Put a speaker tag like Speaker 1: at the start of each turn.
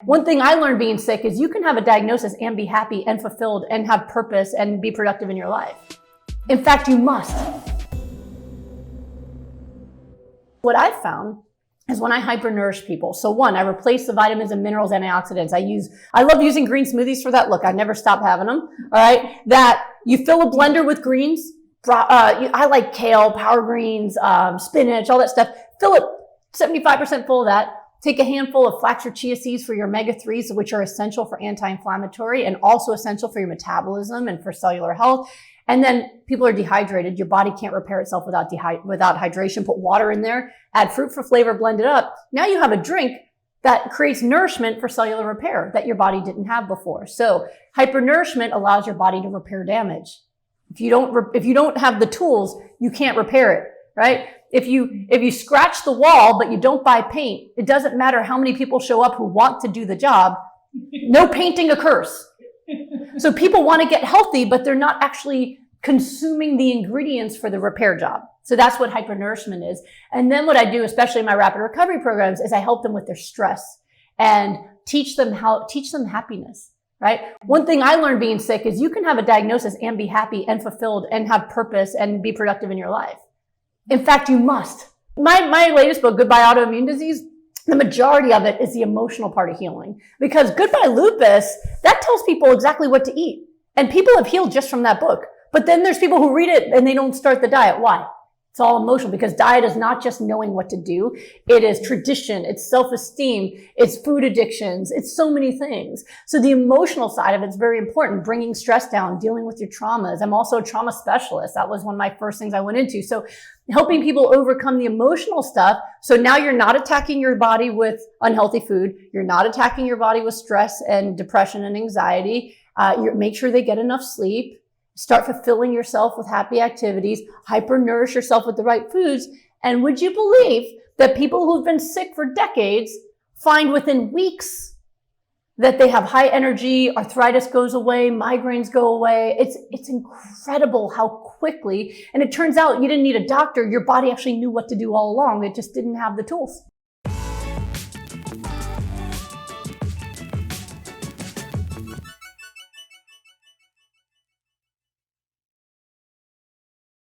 Speaker 1: One thing I learned being sick is you can have a diagnosis and be happy and fulfilled and have purpose and be productive in your life. In fact, you must. What I've found is when I hyper-nourish people. So one, I replace the vitamins and minerals, antioxidants. I love using green smoothies for that. Look, I never stop having them. All right. That you fill a blender with greens. I like kale, power greens, spinach, all that stuff. Fill it 75% full of that. Take a handful of flax or chia seeds for your omega-3s, which are essential for anti-inflammatory and also essential for your metabolism and for cellular health. And then people are dehydrated. Your body can't repair itself without hydration. Put water in there, add fruit for flavor, blend it up. Now you have a drink that creates nourishment for cellular repair that your body didn't have before. So hypernourishment allows your body to repair damage. If you don't have the tools, you can't repair it, right? If you scratch the wall, but you don't buy paint, it doesn't matter how many people show up who want to do the job. No painting occurs. So people want to get healthy, but they're not actually consuming the ingredients for the repair job. So that's what hypernourishment is. And then what I do, especially in my rapid recovery programs, is I help them with their stress and teach them happiness, right? One thing I learned being sick is you can have a diagnosis and be happy and fulfilled and have purpose and be productive in your life. In fact, you must. My latest book, Goodbye Autoimmune Disease, the majority of it is the emotional part of healing. Because Goodbye Lupus, that tells people exactly what to eat. And people have healed just from that book. But then there's people who read it and they don't start the diet. Why? It's all emotional, because diet is not just knowing what to do. It is tradition. It's self-esteem. It's food addictions. It's so many things. So the emotional side of it's very important. Bringing stress down, dealing with your traumas. I'm also a trauma specialist. That was one of my first things I went into. So helping people overcome the emotional stuff. So now you're not attacking your body with unhealthy food. You're not attacking your body with stress and depression and anxiety. Make sure they get enough sleep. Start fulfilling yourself with happy activities, hyper-nourish yourself with the right foods. And would you believe that people who've been sick for decades find within weeks that they have high energy, arthritis goes away, migraines go away. It's incredible how quickly, and it turns out you didn't need a doctor. Your body actually knew what to do all along. It just didn't have the tools.